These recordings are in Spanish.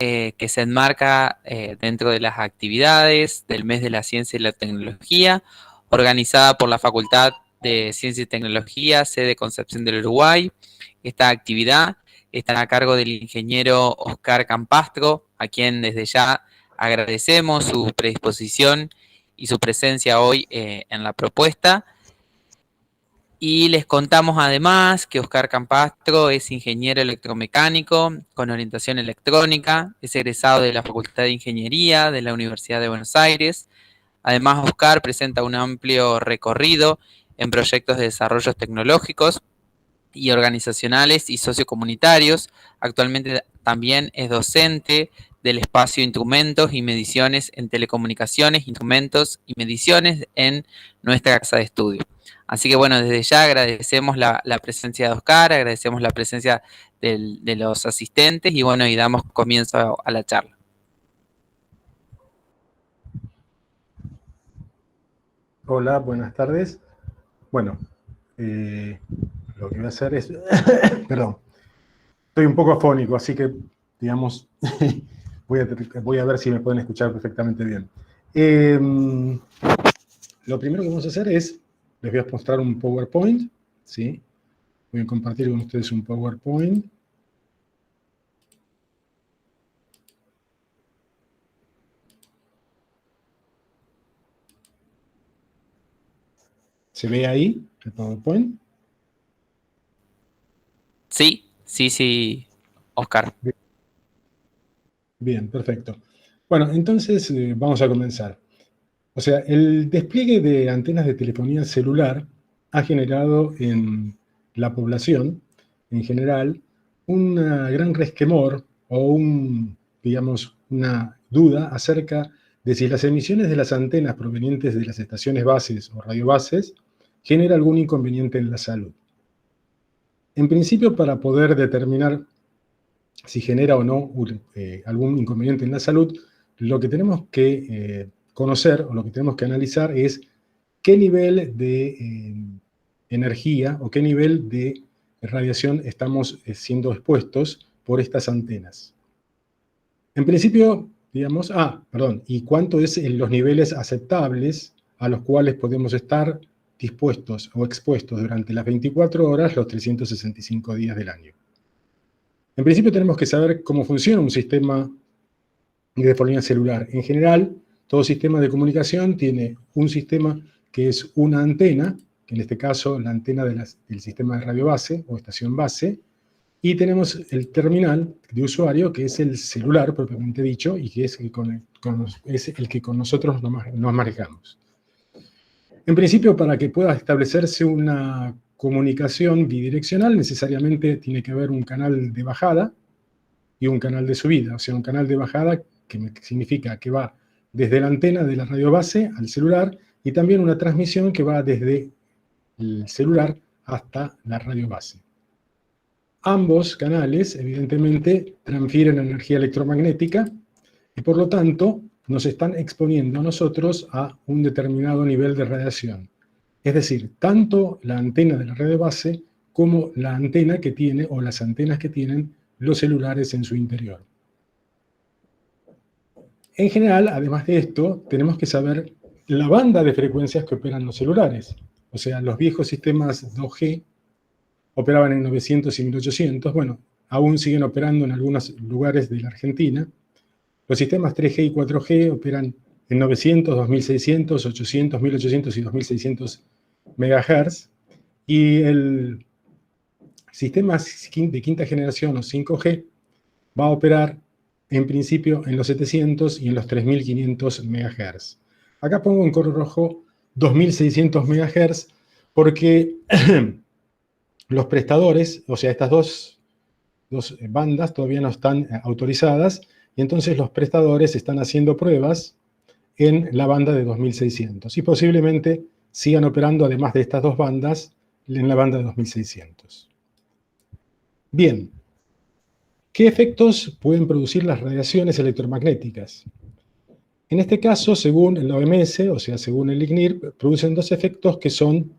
que se enmarca dentro de las actividades del Mes de la Ciencia y la Tecnología, organizada por la Facultad de Ciencia y Tecnología, sede Concepción del Uruguay. Esta actividad está a cargo del ingeniero Oscar Campastro, a quien desde ya agradecemos su predisposición y su presencia hoy en la propuesta. Y les contamos además que Oscar Campastro es ingeniero electromecánico con orientación electrónica, es egresado de la Facultad de Ingeniería de la Universidad de Buenos Aires. Además, Oscar presenta un amplio recorrido en proyectos de desarrollos tecnológicos y organizacionales y sociocomunitarios. Actualmente también es docente del espacio Instrumentos y Mediciones en Telecomunicaciones, Instrumentos y Mediciones en nuestra casa de estudio. Así que bueno, desde ya agradecemos la presencia de Oscar, agradecemos la presencia de los asistentes y bueno, y damos comienzo a la charla. Hola, buenas tardes. Bueno, lo que voy a hacer es... Perdón. Estoy un poco afónico, así que, digamos, voy a ver si me pueden escuchar perfectamente bien. Lo primero que vamos a hacer es, les voy a mostrar un PowerPoint, ¿sí? Voy a compartir con ustedes un PowerPoint. ¿Se ve ahí el PowerPoint? Sí, Oscar. Bien, perfecto. Bueno, entonces vamos a comenzar. O sea, el despliegue de antenas de telefonía celular ha generado en la población, en general, un gran resquemor o digamos, una duda acerca de si las emisiones de las antenas provenientes de las estaciones bases o radiobases genera algún inconveniente en la salud. En principio, para poder determinar si genera o no algún inconveniente en la salud, lo que tenemos que conocer o lo que tenemos que analizar es qué nivel de energía o qué nivel de radiación estamos siendo expuestos por estas antenas. En principio, digamos, y cuánto es los niveles aceptables a los cuales podemos estar dispuestos o expuestos durante las 24 horas, los 365 días del año. En principio tenemos que saber cómo funciona un sistema de telefonía celular. En general, todo sistema de comunicación tiene un sistema que es una antena, que en este caso la antena del sistema de radio base o estación base, y tenemos el terminal de usuario, que es el celular propiamente dicho, y que es el que con nosotros nos manejamos. En principio, para que pueda establecerse una comunicación bidireccional, necesariamente tiene que haber un canal de bajada y un canal de subida. O sea, un canal de bajada que significa que va desde la antena de la radio base al celular, y también una transmisión que va desde el celular hasta la radio base. Ambos canales, evidentemente, transfieren energía electromagnética y, por lo tanto, nos están exponiendo a nosotros a un determinado nivel de radiación. Es decir, tanto la antena de la radio base como la antena que tiene o las antenas que tienen los celulares en su interior. En general, además de esto, tenemos que saber la banda de frecuencias que operan los celulares. O sea, los viejos sistemas 2G operaban en 900 y 1800. Bueno, aún siguen operando en algunos lugares de la Argentina. Los sistemas 3G y 4G operan en 900, 2600, 800, 1800 y 2600 MHz. Y el sistema de quinta generación o 5G va a operar en principio en los 700 y en los 3500 MHz. Acá pongo en color rojo 2600 MHz porque los prestadores, o sea, estas dos bandas todavía no están autorizadas, y entonces los prestadores están haciendo pruebas en la banda de 2600 y posiblemente sigan operando, además de estas dos bandas, en la banda de 2600. Bien. ¿Qué efectos pueden producir las radiaciones electromagnéticas? En este caso, según la OMS, o sea, según el ICNIRP, producen dos efectos que son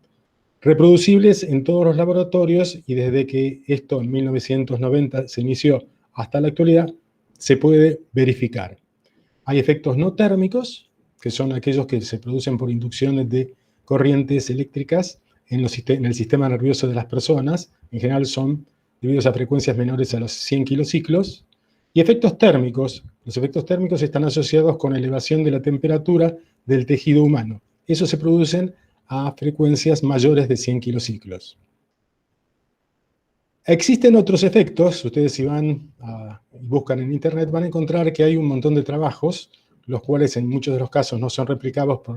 reproducibles en todos los laboratorios, y desde que esto en 1990 se inició hasta la actualidad, se puede verificar. Hay efectos no térmicos, que son aquellos que se producen por inducción de corrientes eléctricas en el sistema nervioso de las personas. En general son debidos a frecuencias menores a los 100 kilociclos. Y efectos térmicos. Los efectos térmicos están asociados con elevación de la temperatura del tejido humano. Esos se producen a frecuencias mayores de 100 kilociclos. Existen otros efectos. Ustedes si van y buscan en internet van a encontrar que hay un montón de trabajos, los cuales en muchos de los casos no son replicables, o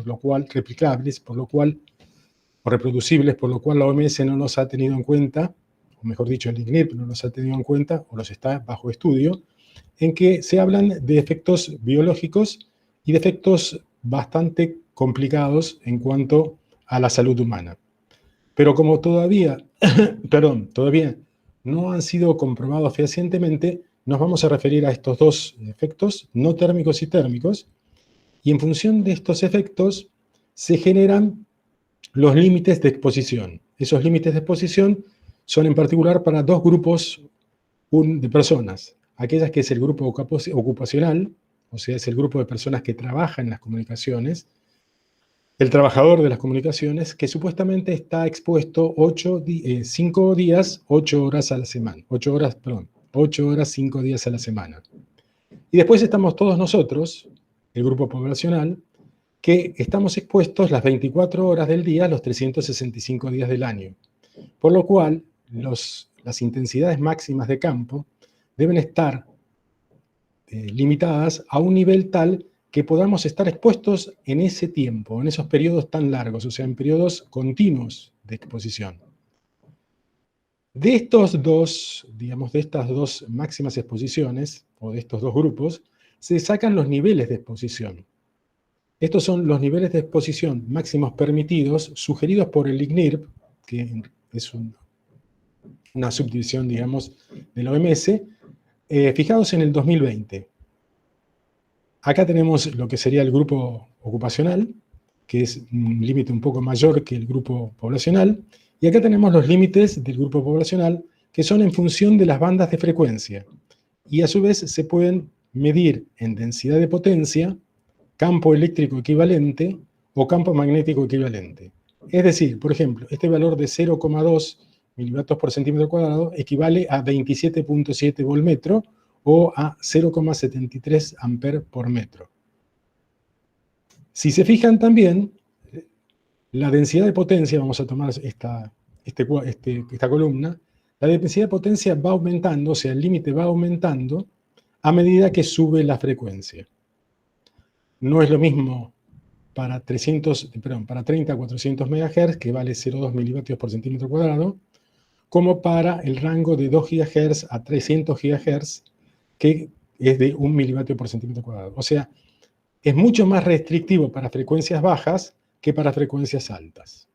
reproducibles, por lo cual la OMS no los ha tenido en cuenta, o mejor dicho, el ICNIRP no los ha tenido en cuenta, o los está bajo estudio, en que se hablan de efectos biológicos y de efectos bastante complicados en cuanto a la salud humana. Pero como todavía no han sido comprobados fehacientemente, nos vamos a referir a estos dos efectos, no térmicos y térmicos, y en función de estos efectos se generan los límites de exposición. Esos límites de exposición son en particular para dos grupos de personas. Aquellas que es el grupo ocupacional, o sea, es el grupo de personas que trabajan en las comunicaciones, el trabajador de las comunicaciones, que supuestamente está expuesto 5 días, 8 horas a la semana. 8 horas, 5 días a la semana. Y después estamos todos nosotros, el grupo poblacional, que estamos expuestos las 24 horas del día, los 365 días del año. Por lo cual, las intensidades máximas de campo deben estar limitadas a un nivel tal que podamos estar expuestos en ese tiempo, en esos periodos tan largos, o sea, en periodos continuos de exposición. De estos dos, digamos, de estas dos máximas exposiciones, o de estos dos grupos, se sacan los niveles de exposición. Estos son los niveles de exposición máximos permitidos sugeridos por el ICNIRP, que es una subdivisión, digamos, de la OMS, fijados en el 2020. Acá tenemos lo que sería el grupo ocupacional, que es un límite un poco mayor que el grupo poblacional, y acá tenemos los límites del grupo poblacional, que son en función de las bandas de frecuencia, y a su vez se pueden medir en densidad de potencia, campo eléctrico equivalente o campo magnético equivalente. Es decir, por ejemplo, este valor de 0,2 milivatios por centímetro cuadrado equivale a 27.7 volmetro o a 0,73 amperes por metro. Si se fijan también, la densidad de potencia, vamos a tomar esta columna, la densidad de potencia va aumentando, o sea, el límite va aumentando a medida que sube la frecuencia. No es lo mismo para 30 a 400 MHz, que vale 0,2 milivatios por centímetro cuadrado, como para el rango de 2 GHz a 300 GHz, que es de 1 milivatio por centímetro cuadrado. O sea, es mucho más restrictivo para frecuencias bajas que para frecuencias altas.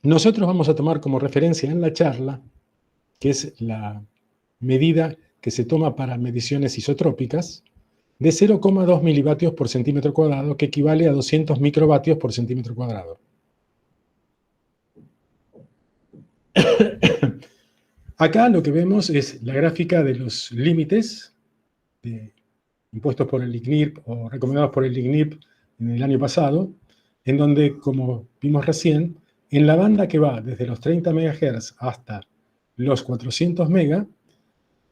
Nosotros vamos a tomar como referencia en la charla, que es la medida que se toma para mediciones isotrópicas, de 0,2 milivatios por centímetro cuadrado, que equivale a 200 microvatios por centímetro cuadrado. Acá lo que vemos es la gráfica de los límites impuestos por el ICNIRP o recomendados por el ICNIRP en el año pasado, en donde, como vimos recién, en la banda que va desde los 30 MHz hasta los 400 MHz,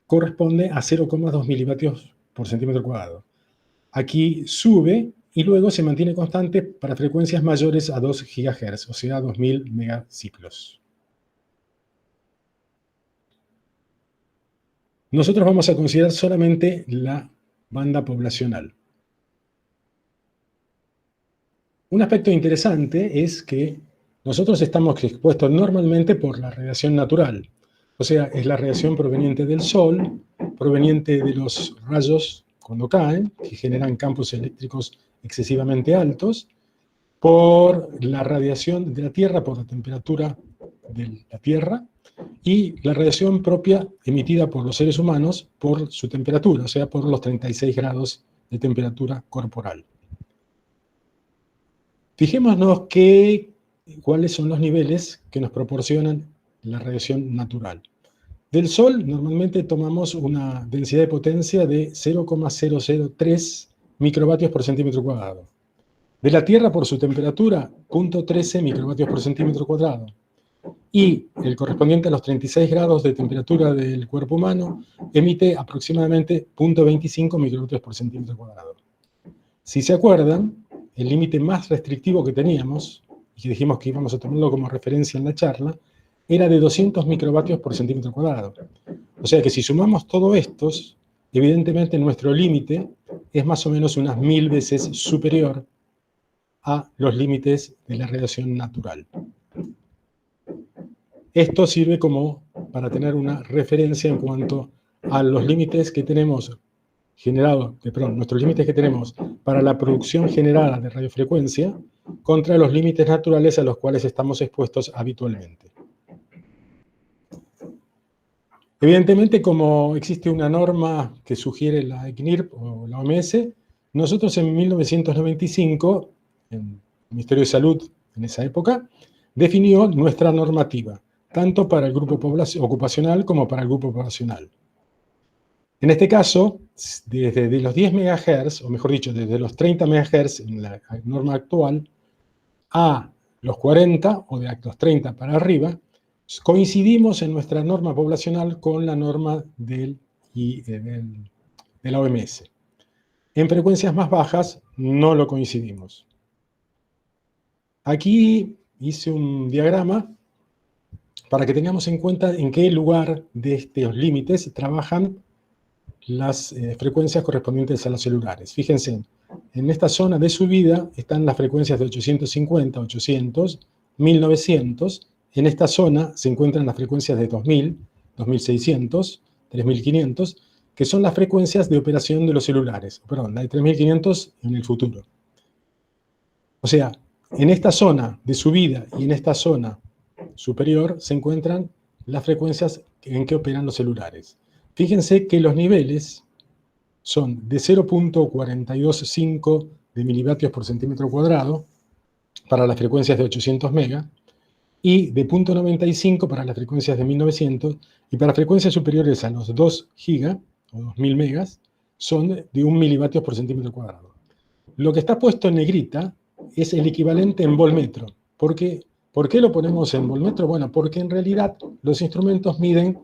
corresponde a 0,2 milivatios por centímetro cuadrado. Aquí sube y luego se mantiene constante para frecuencias mayores a 2 GHz, o sea, 2000 megaciclos. Nosotros vamos a considerar solamente la banda poblacional. Un aspecto interesante es que nosotros estamos expuestos normalmente por la radiación natural, o sea, es la radiación proveniente del Sol, proveniente de los rayos cuando caen, que generan campos eléctricos excesivamente altos, por la radiación de la Tierra, por la temperatura de la Tierra, y la radiación propia emitida por los seres humanos por su temperatura, o sea, por los 36 grados de temperatura corporal. Fijémonos cuáles son los niveles que nos proporcionan la radiación natural. Del Sol normalmente tomamos una densidad de potencia de 0,003 microvatios por centímetro cuadrado. De la Tierra, por su temperatura, 0,13 microvatios por centímetro cuadrado. Y el correspondiente a los 36 grados de temperatura del cuerpo humano emite aproximadamente 0,25 microvatios por centímetro cuadrado. Si se acuerdan, el límite más restrictivo que teníamos, y que dijimos que íbamos a tomarlo como referencia en la charla, era de 200 microvatios por centímetro cuadrado. O sea que si sumamos todos estos, evidentemente nuestro límite es más o menos unas 1000 veces superior a los límites de la radiación natural. Esto sirve como para tener una referencia en cuanto a los límites que tenemos nuestros límites que tenemos para la producción generada de radiofrecuencia contra los límites naturales a los cuales estamos expuestos habitualmente. Evidentemente, como existe una norma que sugiere la ECNIRP o la OMS, nosotros en 1995, el Ministerio de Salud en esa época, definió nuestra normativa, tanto para el grupo ocupacional como para el grupo poblacional. En este caso, desde los 10 MHz, o mejor dicho, desde los 30 MHz en la norma actual, a los 40 o de los 30 para arriba, coincidimos en nuestra norma poblacional con la norma de la OMS. En frecuencias más bajas no lo coincidimos. Aquí hice un diagrama para que tengamos en cuenta en qué lugar de estos límites trabajan las frecuencias correspondientes a los celulares. Fíjense, en esta zona de subida están las frecuencias de 850, 800, 1900. En esta zona se encuentran las frecuencias de 2000, 2600, 3500, que son las frecuencias de operación de los celulares. Perdón, la de 3500 en el futuro. O sea, en esta zona de subida y en esta zona superior se encuentran las frecuencias en que operan los celulares. Fíjense que los niveles son de 0,425 de milivatios por centímetro cuadrado para las frecuencias de 800 MHz y de 0,95 para las frecuencias de 1900, y para frecuencias superiores a los 2 GB o 2000 megas son de 1 milivatios por centímetro cuadrado. Lo que está puesto en negrita es el equivalente en volmetro. ¿Por qué lo ponemos en volmetro? Bueno, porque en realidad los instrumentos miden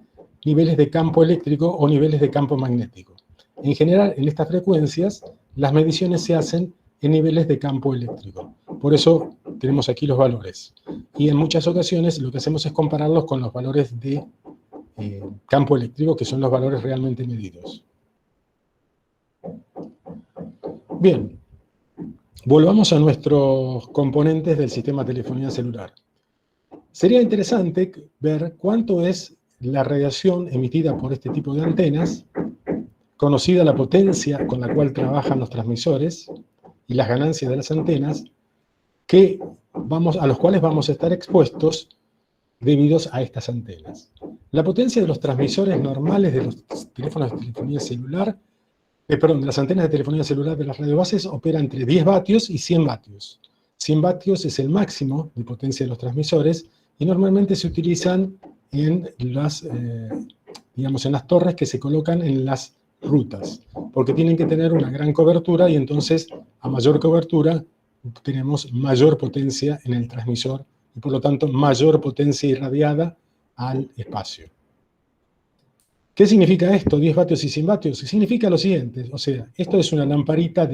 niveles de campo eléctrico o niveles de campo magnético. En general, en estas frecuencias, las mediciones se hacen en niveles de campo eléctrico. Por eso tenemos aquí los valores. Y en muchas ocasiones lo que hacemos es compararlos con los valores de campo eléctrico, que son los valores realmente medidos. Bien, volvamos a nuestros componentes del sistema de telefonía celular. Sería interesante ver cuánto es la radiación emitida por este tipo de antenas, conocida la potencia con la cual trabajan los transmisores y las ganancias de las antenas, a los cuales vamos a estar expuestos debidos a estas antenas. La potencia de los transmisores normales de los teléfonos de telefonía celular, de las antenas de telefonía celular de las radiobases opera entre 10 vatios y 100 vatios. 100 vatios es el máximo de potencia de los transmisores y normalmente se utilizan en las torres que se colocan en las rutas, porque tienen que tener una gran cobertura y entonces a mayor cobertura tenemos mayor potencia en el transmisor y por lo tanto mayor potencia irradiada al espacio. ¿Qué significa esto, 10 vatios y 100 vatios? Significa lo siguiente, o sea, esto es una lamparita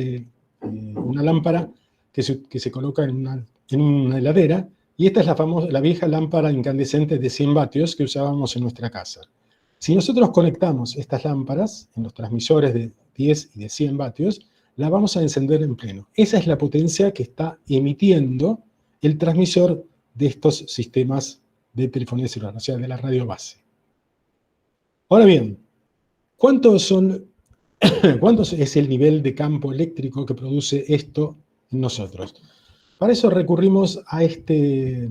una lámpara que se coloca en una heladera, y esta es la vieja lámpara incandescente de 100 vatios que usábamos en nuestra casa. Si nosotros conectamos estas lámparas en los transmisores de 10 y de 100 vatios, la vamos a encender en pleno. Esa es la potencia que está emitiendo el transmisor de estos sistemas de telefonía celular, o sea, de la radio base. Ahora bien, ¿cuánto es el nivel de campo eléctrico que produce esto en nosotros? Para eso recurrimos a este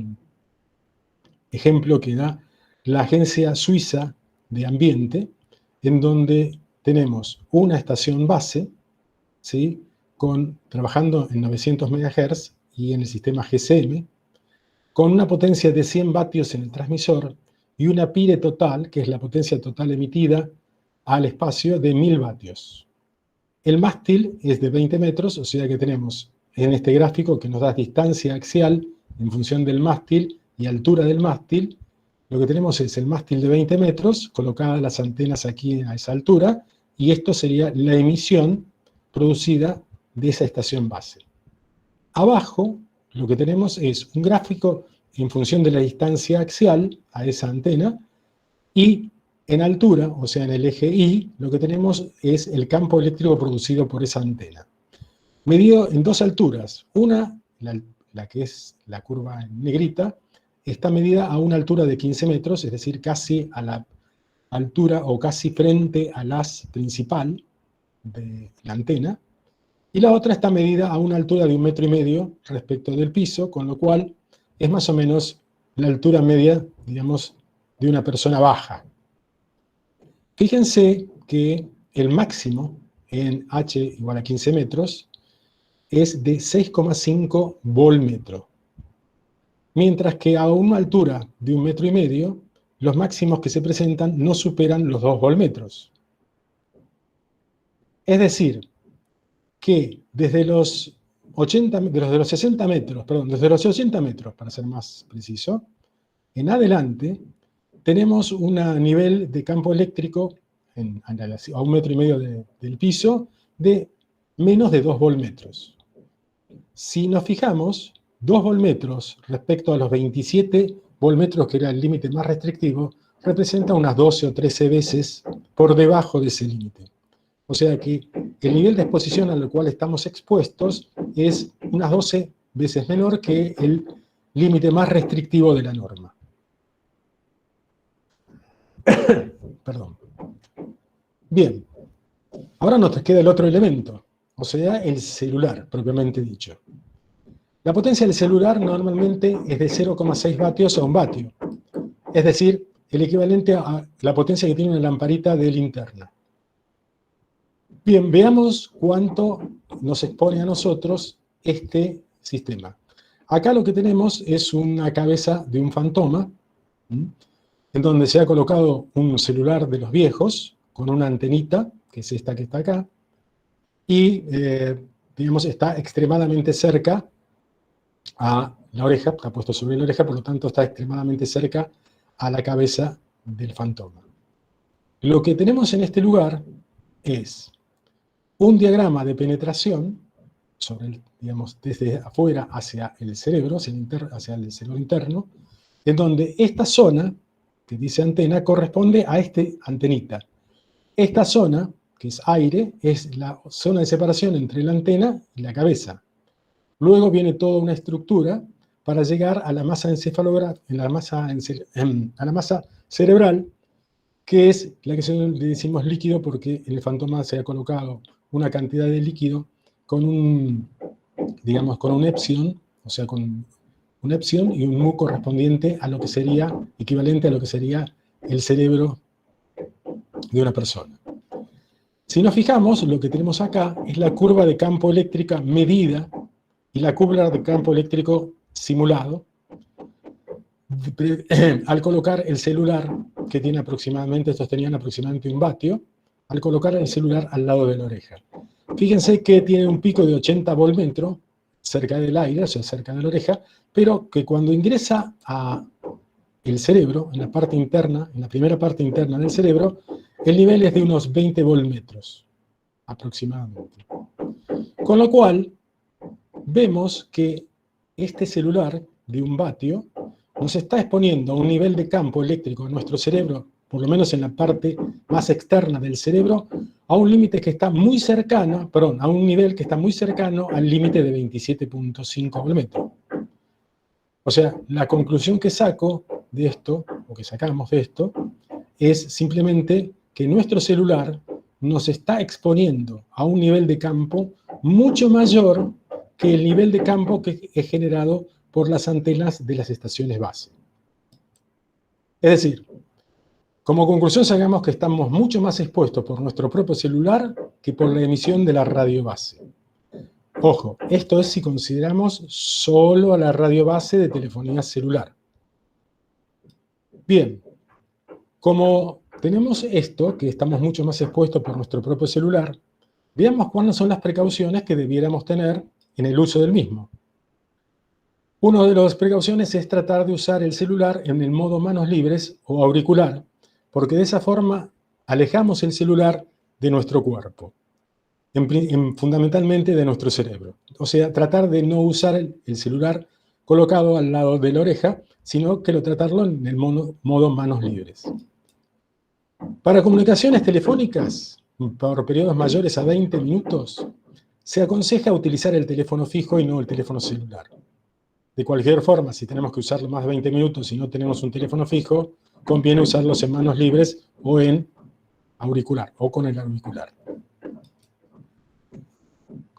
ejemplo que da la Agencia Suiza de Ambiente, en donde tenemos una estación base, ¿sí?, trabajando en 900 MHz y en el sistema GSM, con una potencia de 100 vatios en el transmisor y una PIRE total, que es la potencia total emitida al espacio, de 1000 vatios. El mástil es de 20 metros, o sea que tenemos en este gráfico que nos da distancia axial en función del mástil y altura del mástil. Lo que tenemos es el mástil de 20 metros, colocadas las antenas aquí a esa altura, y esto sería la emisión producida de esa estación base. Abajo lo que tenemos es un gráfico en función de la distancia axial a esa antena, y en altura, o sea en el eje Y, lo que tenemos es el campo eléctrico producido por esa antena. Medido en dos alturas. Una, la que es la curva en negrita, está medida a una altura de 15 metros, es decir, casi a la altura o casi frente al haz principal de la antena. Y la otra está medida a una altura de 1,5 metros respecto del piso, con lo cual es más o menos la altura media, digamos, de una persona baja. Fíjense que el máximo en H igual a 15 metros es de 6,5 volmetro, mientras que a una altura de 1,5 metros, los máximos que se presentan no superan los 2 volmetros. Es decir, que desde los 80 metros, para ser más preciso, en adelante, tenemos un nivel de campo eléctrico a 1,5 metros del piso de menos de 2 volmetros. Si nos fijamos, 2 volmetros respecto a los 27 volmetros, que era el límite más restrictivo, representa unas 12 o 13 veces por debajo de ese límite. O sea que el nivel de exposición al cual estamos expuestos es unas 12 veces menor que el límite más restrictivo de la norma. Perdón. Bien, ahora nos queda el otro elemento, o sea, el celular, propiamente dicho. La potencia del celular normalmente es de 0,6 vatios a 1 vatio, es decir, el equivalente a la potencia que tiene una lamparita de linterna. Bien, veamos cuánto nos expone a nosotros este sistema. Acá lo que tenemos es una cabeza de un fantoma, en donde se ha colocado un celular de los viejos, con una antenita, que es esta que está acá, y, digamos, está extremadamente cerca a la oreja, está puesto sobre la oreja, por lo tanto está extremadamente cerca a la cabeza del fantoma. Lo que tenemos en este lugar es un diagrama de penetración sobre digamos, desde afuera hacia el cerebro, hacia el cerebro interno, en donde esta zona, que dice antena, corresponde a esta antenita. Esta zona, que es aire, es la zona de separación entre la antena y la cabeza. Luego viene toda una estructura para llegar a la masa a la masa cerebral, que es la que le decimos líquido porque en el fantoma se ha colocado una cantidad de líquido con un, digamos, con un epsilon, o sea, con un epsilon y un mu correspondiente a lo que sería, equivalente a lo que sería el cerebro de una persona. Si nos fijamos, lo que tenemos acá es la curva de campo eléctrica medida y la curva de campo eléctrico simulado al colocar el celular, que tiene aproximadamente, estos tenían aproximadamente 1 vatio, al colocar el celular al lado de la oreja. Fíjense que tiene un pico de 80 volmetro cerca del aire, o sea, cerca de la oreja, pero que cuando ingresa a el cerebro, en la parte interna, en la primera parte interna del cerebro, el nivel es de unos 20 volmetros, aproximadamente. Con lo cual, vemos que este celular de 1 vatio nos está exponiendo a un nivel de campo eléctrico en nuestro cerebro, por lo menos en la parte más externa del cerebro, a un límite que está muy cercano, perdón, a un nivel que está muy cercano al límite de 27,5 volmetros. O sea, la conclusión que saco de esto, o que sacamos de esto, es simplemente que nuestro celular nos está exponiendo a un nivel de campo mucho mayor que el nivel de campo que es generado por las antenas de las estaciones base. Es decir, como conclusión sacamos que estamos mucho más expuestos por nuestro propio celular que por la emisión de la radio base. Ojo, esto es si consideramos solo a la radio base de telefonía celular. Bien, Como tenemos esto, que estamos mucho más expuestos por nuestro propio celular, veamos cuáles son las precauciones que debiéramos tener en el uso del mismo. Una de las precauciones es tratar de usar el celular en el modo manos libres o auricular, porque de esa forma alejamos el celular de nuestro cuerpo, fundamentalmente de nuestro cerebro. O sea, tratar de no usar el celular colocado al lado de la oreja, sino que tratarlo en el modo manos libres. Para comunicaciones telefónicas, por periodos mayores a 20 minutos, se aconseja utilizar el teléfono fijo y no el teléfono celular. De cualquier forma, si tenemos que usarlo más de 20 minutos y no tenemos un teléfono fijo, conviene usarlos en manos libres o en auricular, o con el auricular.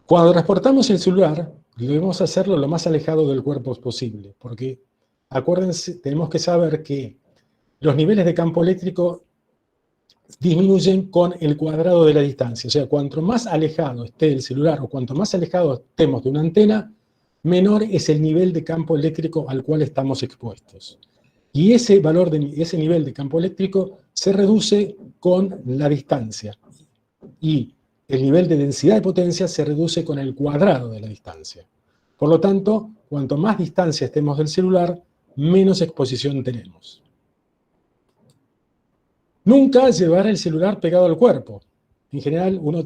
Cuando transportamos el celular, debemos hacerlo lo más alejado del cuerpo posible, porque acuérdense, tenemos que saber que los niveles de campo eléctrico disminuyen con el cuadrado de la distancia. O sea, cuanto más alejado esté el celular o cuanto más alejado estemos de una antena, menor es el nivel de campo eléctrico al cual estamos expuestos. Y ese valor, ese nivel de campo eléctrico se reduce con la distancia. Y el nivel de densidad de potencia se reduce con el cuadrado de la distancia. Por lo tanto, cuanto más distancia estemos del celular, menos exposición tenemos. Nunca llevar el celular pegado al cuerpo. En general, uno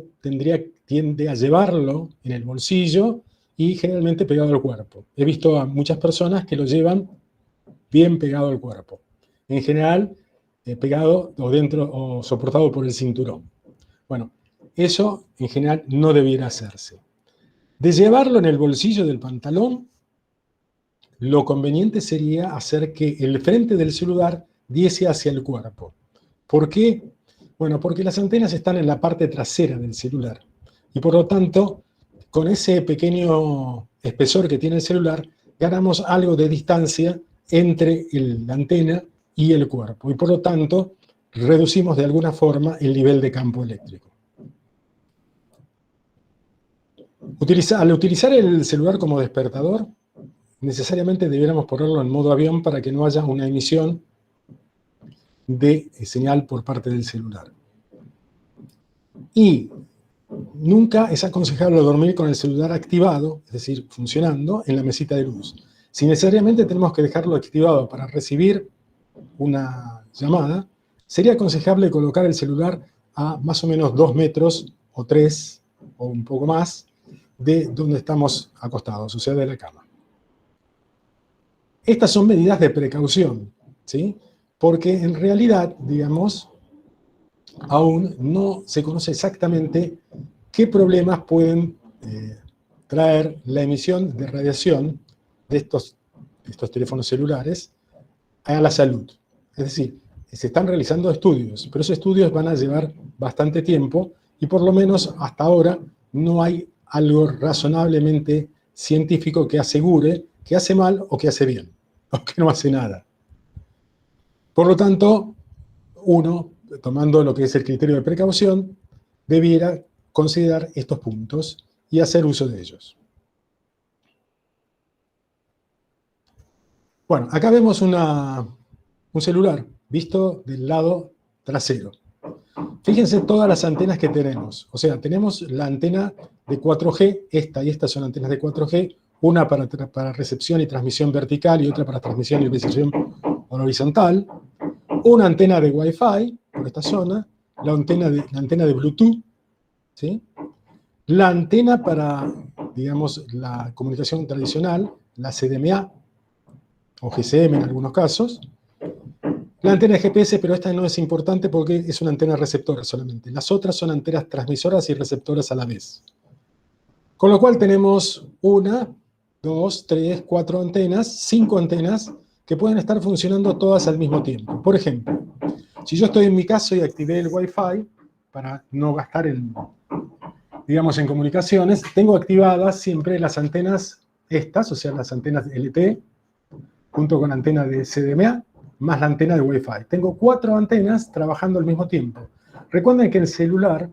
tiende a llevarlo en el bolsillo y generalmente pegado al cuerpo. He visto a muchas personas que lo llevan bien pegado al cuerpo. En general, pegado o dentro o soportado por el cinturón. Bueno, eso en general no debiera hacerse. De llevarlo en el bolsillo del pantalón, lo conveniente sería hacer que el frente del celular diese hacia el cuerpo. ¿Por qué? Bueno, porque las antenas están en la parte trasera del celular. Y por lo tanto, con ese pequeño espesor que tiene el celular, ganamos algo de distancia entre la antena y el cuerpo. Y por lo tanto, reducimos de alguna forma el nivel de campo eléctrico. Al utilizar el celular como despertador, necesariamente debiéramos ponerlo en modo avión para que no haya una emisión de señal por parte del celular. Y nunca es aconsejable dormir con el celular activado, es decir, funcionando en la mesita de luz. Si necesariamente tenemos que dejarlo activado para recibir una llamada, sería aconsejable colocar el celular a más o menos 2 metros o 3 o un poco más de donde estamos acostados, o sea, de la cama. Estas son medidas de precaución, ¿sí? Porque en realidad, digamos, aún no se conoce exactamente qué problemas pueden traer la emisión de radiación de estos teléfonos celulares a la salud. Es decir, se están realizando estudios, pero esos estudios van a llevar bastante tiempo y por lo menos hasta ahora no hay algo razonablemente científico que asegure que hace mal o que hace bien, o que no hace nada. Por lo tanto, uno, tomando lo que es el criterio de precaución, debiera considerar estos puntos y hacer uso de ellos. Bueno, acá vemos un celular visto del lado trasero. Fíjense todas las antenas que tenemos. O sea, tenemos la antena de 4G, esta y estas son antenas de 4G, una para recepción y transmisión vertical y otra para transmisión y recepción horizontal, una antena de Wi-Fi por esta zona, la antena de Bluetooth, ¿sí? La antena para, digamos, la comunicación tradicional, la CDMA, o GSM en algunos casos, la antena de GPS, pero esta no es importante porque es una antena receptora solamente. Las otras son antenas transmisoras y receptoras a la vez. Con lo cual tenemos 1, 2, 3, 4 antenas, 5 antenas que pueden estar funcionando todas al mismo tiempo. Por ejemplo, si yo estoy en mi casa y activé el Wi-Fi para no gastar en comunicaciones, tengo activadas siempre las antenas estas, o sea, las antenas LTE, junto con la antena de CDMA, más la antena de Wi-Fi. Tengo 4 antenas trabajando al mismo tiempo. Recuerden que el celular,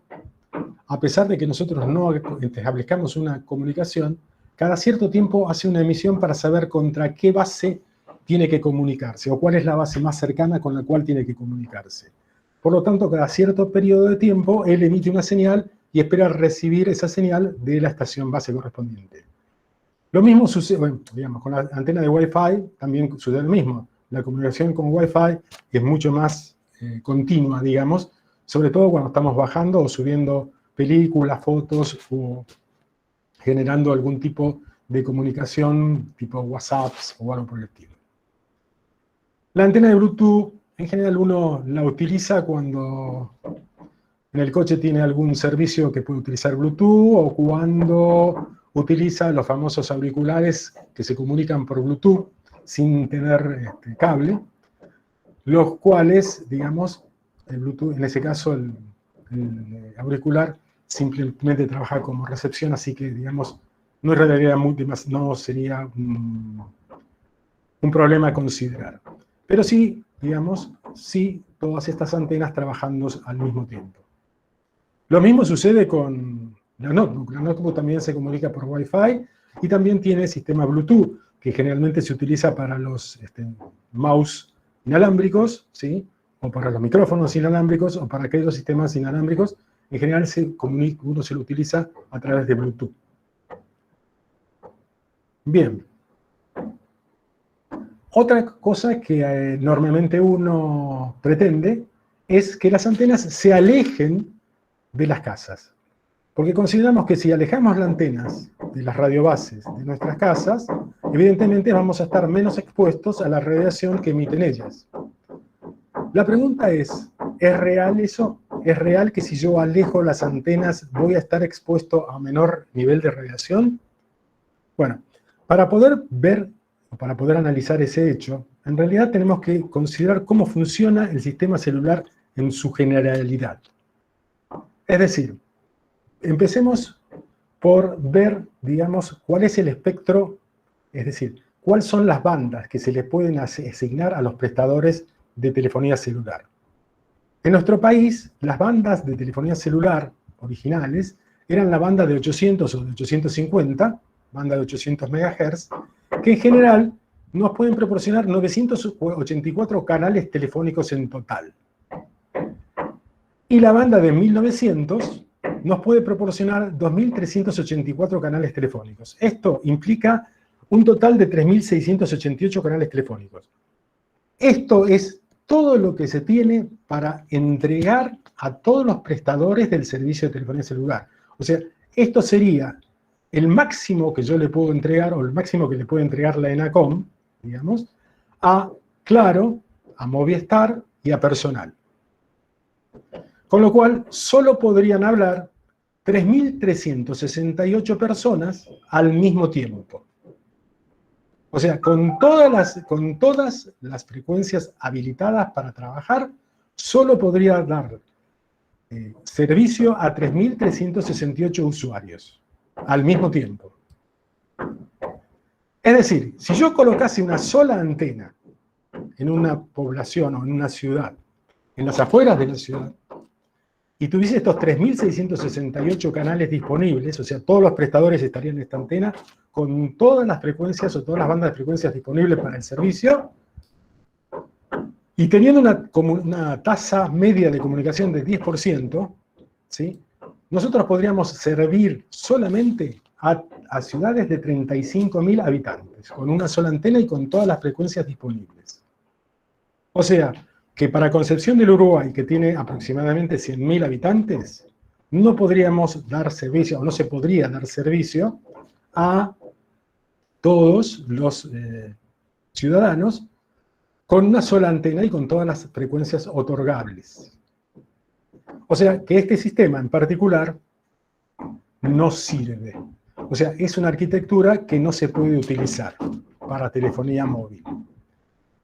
a pesar de que nosotros no establezcamos una comunicación, cada cierto tiempo hace una emisión para saber contra qué base tiene que comunicarse, o cuál es la base más cercana con la cual tiene que comunicarse. Por lo tanto, cada cierto periodo de tiempo, él emite una señal y espera recibir esa señal de la estación base correspondiente. Lo mismo sucede, bueno, digamos, con la antena de Wi-Fi también sucede lo mismo. La comunicación con Wi-Fi es mucho más continua, digamos, sobre todo cuando estamos bajando o subiendo películas, fotos o generando algún tipo de comunicación tipo WhatsApp o algo por el estilo. La antena de Bluetooth, en general uno la utiliza cuando en el coche tiene algún servicio que puede utilizar Bluetooth o cuando utiliza los famosos auriculares que se comunican por Bluetooth sin tener cable, los cuales, digamos, el Bluetooth, en ese caso el auricular simplemente trabaja como recepción, así que, digamos, no, en realidad no sería un problema a considerar. Pero sí, digamos, sí, todas estas antenas trabajando al mismo tiempo. Lo mismo sucede con la notebook. La notebook también se comunica por Wi-Fi y también tiene sistema Bluetooth, que generalmente se utiliza para los mouse inalámbricos, ¿sí? O para los micrófonos inalámbricos, o para aquellos sistemas inalámbricos. En general uno se lo utiliza a través de Bluetooth. Bien. Otra cosa que normalmente uno pretende es que las antenas se alejen de las casas. Porque consideramos que si alejamos las antenas de las radiobases de nuestras casas, evidentemente vamos a estar menos expuestos a la radiación que emiten ellas. La pregunta es real eso? ¿Es real que si yo alejo las antenas voy a estar expuesto a menor nivel de radiación? Bueno, para poder ver, o para poder analizar ese hecho, en realidad tenemos que considerar cómo funciona el sistema celular en su generalidad. Es decir, empecemos por ver, digamos, cuál es el espectro, es decir, cuáles son las bandas que se le pueden asignar a los prestadores de telefonía celular. En nuestro país, las bandas de telefonía celular originales eran la banda de 800 o de 850, banda de 800 MHz, que en general nos pueden proporcionar 984 canales telefónicos en total. Y la banda de 1900 nos puede proporcionar 2.384 canales telefónicos. Esto implica un total de 3.688 canales telefónicos. Esto es todo lo que se tiene para entregar a todos los prestadores del servicio de telefonía celular. O sea, esto sería el máximo que yo le puedo entregar, o el máximo que le puede entregar la ENACOM, digamos, a Claro, a Movistar y a Personal. Con lo cual, solo podrían hablar 3.368 personas al mismo tiempo. O sea, con todas las frecuencias habilitadas para trabajar, solo podría dar servicio a 3.368 usuarios al mismo tiempo. Es decir, si yo colocase una sola antena en una población o en una ciudad, en las afueras de la ciudad, y tuviese estos 3.668 canales disponibles, o sea, todos los prestadores estarían en esta antena, con todas las frecuencias o todas las bandas de frecuencias disponibles para el servicio, y teniendo una tasa media de comunicación de 10%, ¿sí? Nosotros podríamos servir solamente a ciudades de 35.000 habitantes, con una sola antena y con todas las frecuencias disponibles. O sea, que para Concepción del Uruguay, que tiene aproximadamente 100.000 habitantes, no podríamos dar servicio, o no se podría dar servicio a todos los ciudadanos con una sola antena y con todas las frecuencias otorgables. O sea, que este sistema en particular no sirve. O sea, es una arquitectura que no se puede utilizar para telefonía móvil.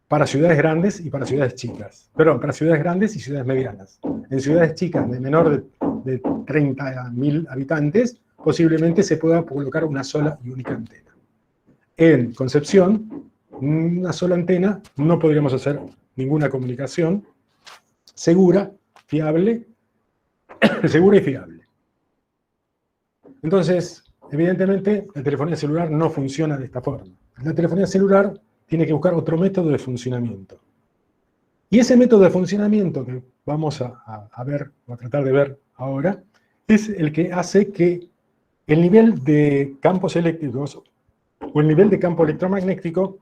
Para ciudades grandes y para ciudades chicas. Perdón, para ciudades grandes y ciudades medianas. En ciudades chicas de menor de 30.000 habitantes, posiblemente se pueda colocar una sola y única antena. En Concepción, una sola antena, no podríamos hacer ninguna comunicación segura, fiable, segura y fiable. Entonces, evidentemente, la telefonía celular no funciona de esta forma. La telefonía celular tiene que buscar otro método de funcionamiento. Y ese método de funcionamiento que vamos a ver, o a tratar de ver ahora, es el que hace que el nivel de campos eléctricos o el nivel de campo electromagnético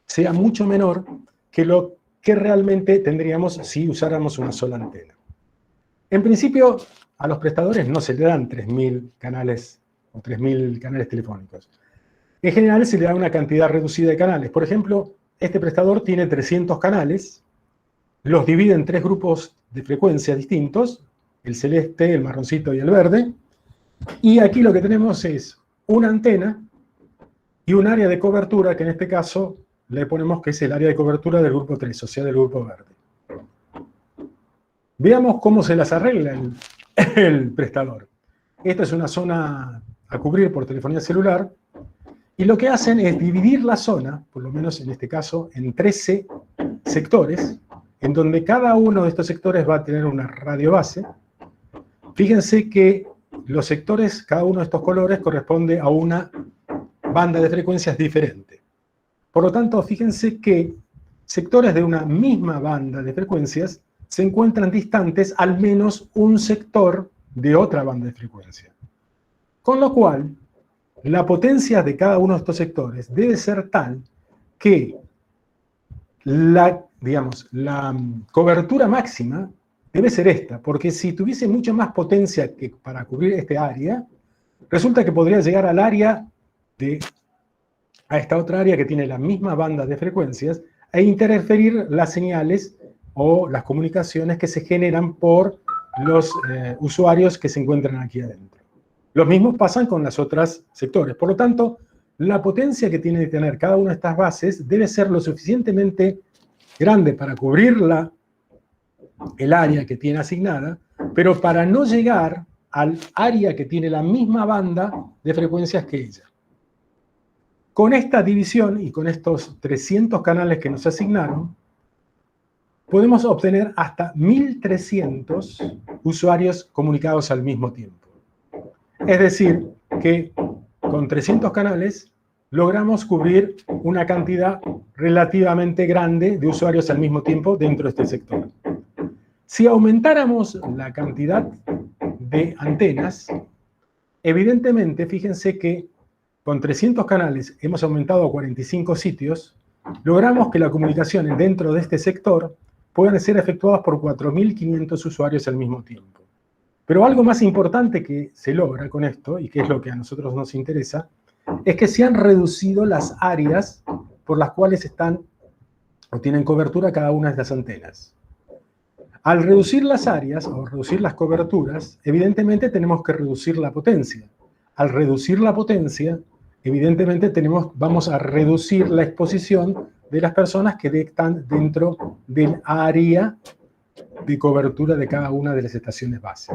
sea mucho menor que lo que realmente tendríamos si usáramos una sola antena. En principio, a los prestadores no se le dan 3.000 canales o 3.000 canales telefónicos. En general se le da una cantidad reducida de canales. Por ejemplo, este prestador tiene 300 canales, los divide en 3 grupos de frecuencias distintos, el celeste, el marroncito y el verde, y aquí lo que tenemos es una antena y un área de cobertura, que en este caso le ponemos que es el área de cobertura del grupo 3, o sea, del grupo verde. Veamos cómo se las arregla el prestador. Esta es una zona a cubrir por telefonía celular, y lo que hacen es dividir la zona, por lo menos en este caso, en 13 sectores, en donde cada uno de estos sectores va a tener una radio base. Fíjense que los sectores, cada uno de estos colores, corresponde a una banda de frecuencias diferente. Por lo tanto, fíjense que sectores de una misma banda de frecuencias se encuentran distantes al menos un sector de otra banda de frecuencia. Con lo cual, la potencia de cada uno de estos sectores debe ser tal que la cobertura máxima debe ser esta, porque si tuviese mucha más potencia que para cubrir este área, resulta que podría llegar al área a esta otra área que tiene la misma banda de frecuencias e interferir las señales o las comunicaciones que se generan por los usuarios que se encuentran aquí adentro. Los mismos pasan con los otros sectores. Por lo tanto, la potencia que tiene que tener cada una de estas bases debe ser lo suficientemente grande para cubrir el área que tiene asignada, pero para no llegar al área que tiene la misma banda de frecuencias que ella. Con esta división y con estos 300 canales que nos asignaron, podemos obtener hasta 1.300 usuarios comunicados al mismo tiempo. Es decir, que con 300 canales logramos cubrir una cantidad relativamente grande de usuarios al mismo tiempo dentro de este sector. Si aumentáramos la cantidad de antenas, evidentemente, fíjense que con 300 canales hemos aumentado a 45 sitios, logramos que la comunicación dentro de este sector puedan ser efectuadas por 4.500 usuarios al mismo tiempo. Pero algo más importante que se logra con esto, y que es lo que a nosotros nos interesa, es que se han reducido las áreas por las cuales están o tienen cobertura cada una de las antenas. Al reducir las áreas o reducir las coberturas, evidentemente tenemos que reducir la potencia. Al reducir la potencia, evidentemente vamos a reducir la exposición de las personas que están dentro del área de cobertura de cada una de las estaciones base.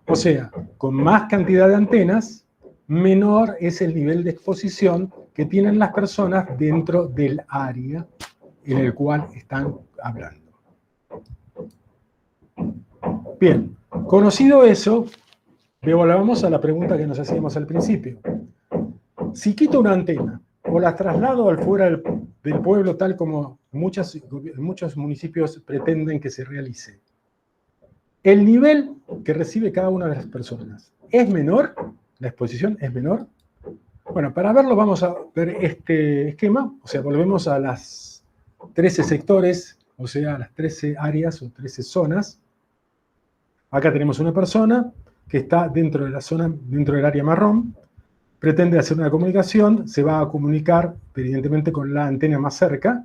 O sea, con más cantidad de antenas, menor es el nivel de exposición que tienen las personas dentro del área en el cual están hablando. Bien, conocido eso, volvamos a la pregunta que nos hacíamos al principio. Si quito una antena o la traslado al fuera del pueblo, tal como muchos municipios pretenden que se realice, ¿el nivel que recibe cada una de las personas es menor? ¿La exposición es menor? Bueno, para verlo vamos a ver este esquema, o sea, volvemos a las 13 sectores, o sea, a las 13 áreas o 13 zonas. Acá tenemos una persona que está dentro de la zona, dentro del área marrón, pretende hacer una comunicación, se va a comunicar evidentemente con la antena más cerca,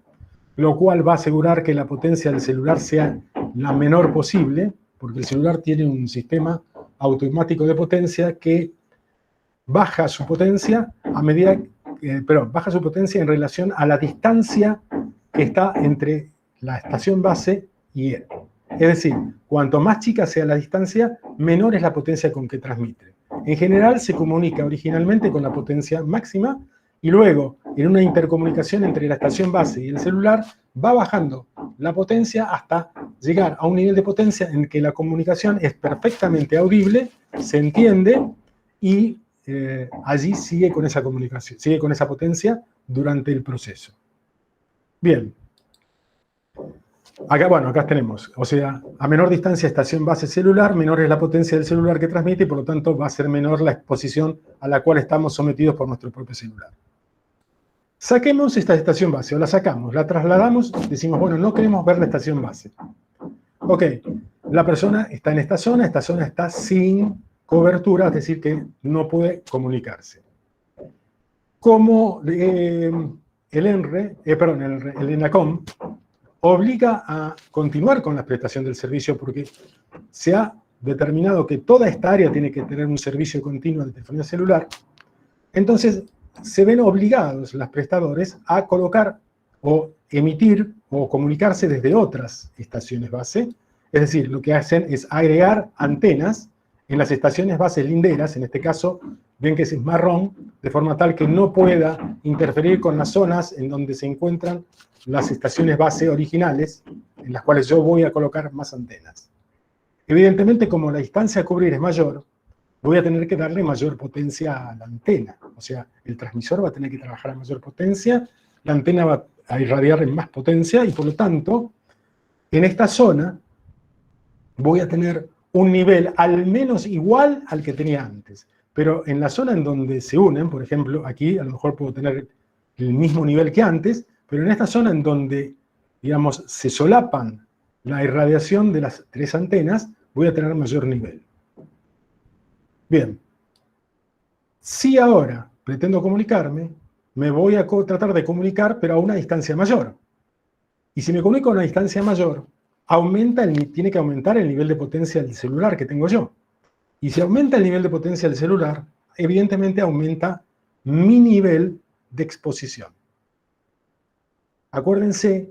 lo cual va a asegurar que la potencia del celular sea la menor posible, porque el celular tiene un sistema automático de potencia que baja su potencia baja su potencia en relación a la distancia que está entre la estación base y él. Es decir, cuanto más chica sea la distancia, menor es la potencia con que transmite. En general se comunica originalmente con la potencia máxima y luego, en una intercomunicación entre la estación base y el celular, va bajando la potencia hasta llegar a un nivel de potencia en que la comunicación es perfectamente audible, se entiende y allí sigue con esa comunicación, sigue con esa potencia durante el proceso. Bien. Acá, bueno, acá tenemos, o sea, a menor distancia estación base celular, menor es la potencia del celular que transmite y por lo tanto va a ser menor la exposición a la cual estamos sometidos por nuestro propio celular. Saquemos esta estación base, o la sacamos, la trasladamos, decimos, bueno, no queremos ver la estación base. Ok, la persona está en esta zona está sin cobertura, es decir, que no puede comunicarse. Como el ENACOM obliga a continuar con la prestación del servicio porque se ha determinado que toda esta área tiene que tener un servicio continuo de telefonía celular, entonces se ven obligados los prestadores a colocar o emitir o comunicarse desde otras estaciones base. Es decir, lo que hacen es agregar antenas en las estaciones bases linderas, en este caso, ven que es marrón, de forma tal que no pueda interferir con las zonas en donde se encuentran las estaciones base originales, en las cuales yo voy a colocar más antenas. Evidentemente, como la distancia a cubrir es mayor, voy a tener que darle mayor potencia a la antena. O sea, el transmisor va a tener que trabajar a mayor potencia, la antena va a irradiar en más potencia y por lo tanto, en esta zona voy a tener un nivel al menos igual al que tenía antes. Pero en la zona en donde se unen, por ejemplo, aquí a lo mejor puedo tener el mismo nivel que antes, pero en esta zona en donde, digamos, se solapan la irradiación de las tres antenas, voy a tener mayor nivel. Bien. Si ahora pretendo comunicarme, me voy a tratar de comunicar, pero a una distancia mayor. Y si me comunico a una distancia mayor, tiene que aumentar el nivel de potencia del celular que tengo yo. Y si aumenta el nivel de potencia del celular, evidentemente aumenta mi nivel de exposición. Acuérdense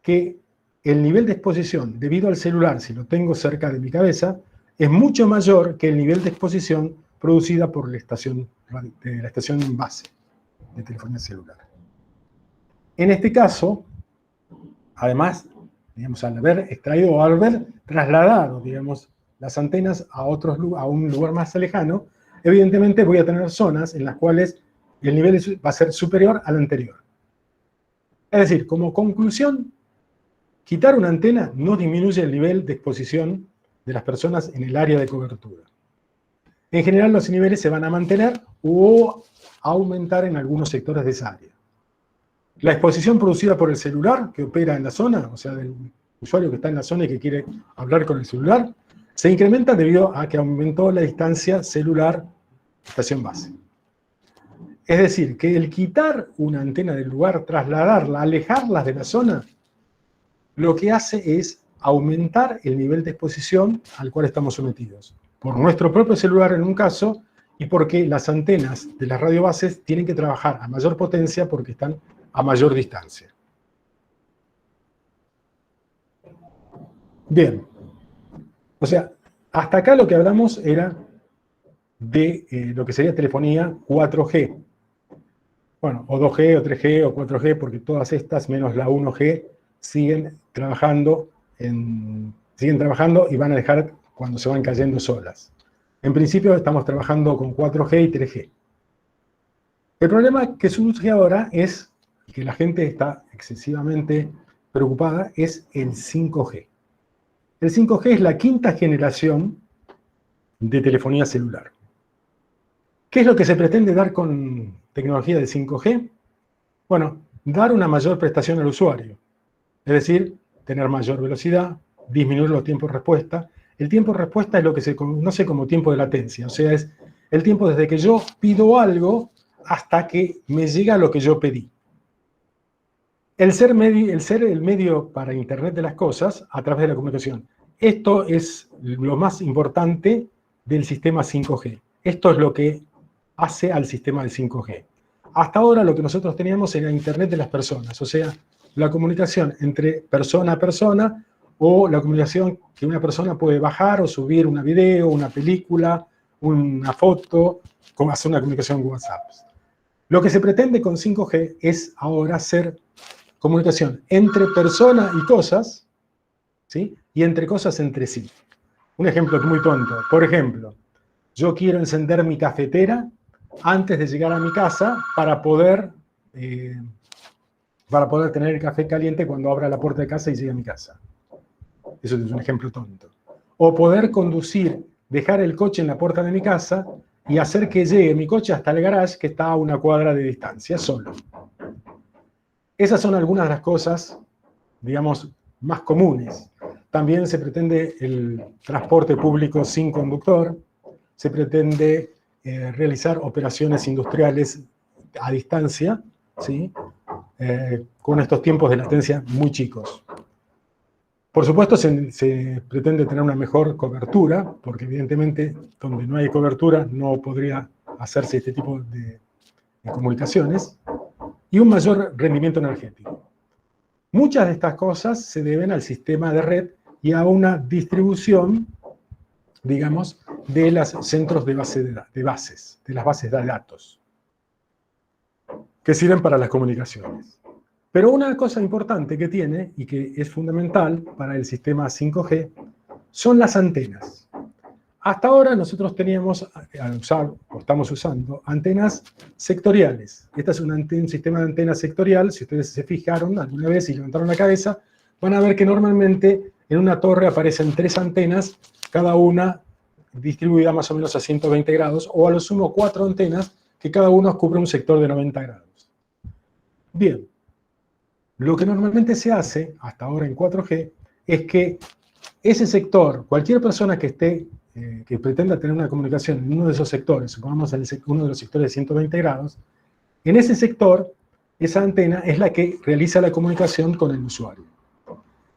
que el nivel de exposición debido al celular, si lo tengo cerca de mi cabeza, es mucho mayor que el nivel de exposición producida por la estación base de telefonía celular. En este caso, además, digamos, al haber extraído o al haber trasladado, digamos, las antenas a un lugar más lejano, evidentemente voy a tener zonas en las cuales el nivel va a ser superior al anterior. Es decir, como conclusión, quitar una antena no disminuye el nivel de exposición de las personas en el área de cobertura. En general, los niveles se van a mantener o aumentar en algunos sectores de esa área. La exposición producida por el celular que opera en la zona, o sea, del usuario que está en la zona y que quiere hablar con el celular, se incrementa debido a que aumentó la distancia celular-estación base. Es decir, que el quitar una antena del lugar, trasladarla, alejarla de la zona, lo que hace es aumentar el nivel de exposición al cual estamos sometidos. Por nuestro propio celular en un caso, y porque las antenas de las radiobases tienen que trabajar a mayor potencia porque están a mayor distancia. Bien. O sea, hasta acá lo que hablamos era de lo que sería telefonía 4G. Bueno, o 2G, o 3G, o 4G, porque todas estas, menos la 1G, siguen trabajando y van a dejar cuando se van cayendo solas. En principio estamos trabajando con 4G y 3G. El problema que surge ahora es, que la gente está excesivamente preocupada, es el 5G. El 5G es la quinta generación de telefonía celular. ¿Qué es lo que se pretende dar con tecnología de 5G? Bueno, dar una mayor prestación al usuario. Es decir, tener mayor velocidad, disminuir los tiempos de respuesta. El tiempo de respuesta es lo que se conoce como tiempo de latencia. O sea, es el tiempo desde que yo pido algo hasta que me llega lo que yo pedí. El ser el medio para Internet de las cosas a través de la comunicación. Esto es lo más importante del sistema 5G. Esto es lo que hace al sistema del 5G. Hasta ahora lo que nosotros teníamos era Internet de las personas, o sea, la comunicación entre persona a persona o la comunicación que una persona puede bajar o subir una video, una película, una foto, como hacer una comunicación WhatsApp. Lo que se pretende con 5G es ahora hacer comunicación entre persona y cosas, ¿sí? Y entre cosas entre sí. Un ejemplo muy tonto. Por ejemplo, yo quiero encender mi cafetera antes de llegar a mi casa para poder para poder tener el café caliente cuando abra la puerta de casa y llegue a mi casa. Eso es un ejemplo tonto. O poder conducir, dejar el coche en la puerta de mi casa y hacer que llegue mi coche hasta el garage que está a 1 cuadra de distancia, solo. Esas son algunas de las cosas, digamos, más comunes. También se pretende el transporte público sin conductor, se pretende realizar operaciones industriales a distancia, ¿sí? Con estos tiempos de latencia muy chicos. Por supuesto, se pretende tener una mejor cobertura, porque evidentemente donde no hay cobertura no podría hacerse este tipo de comunicaciones, y un mayor rendimiento energético. Muchas de estas cosas se deben al sistema de red y a una distribución, digamos, de los centros de bases, de las bases de datos, que sirven para las comunicaciones. Pero una cosa importante que tiene, y que es fundamental para el sistema 5G, son las antenas. Hasta ahora nosotros teníamos, al usar, o estamos usando, antenas sectoriales. Este es un sistema de antenas sectorial. Si ustedes se fijaron alguna vez y levantaron la cabeza, van a ver que normalmente en una torre aparecen 3 antenas, cada una distribuida más o menos a 120 grados, o a lo sumo 4 antenas, que cada uno cubre un sector de 90 grados. Bien, lo que normalmente se hace, hasta ahora en 4G, es que ese sector, cualquier persona que esté que pretenda tener una comunicación en uno de esos sectores, supongamos uno de los sectores de 120 grados, en ese sector, esa antena es la que realiza la comunicación con el usuario.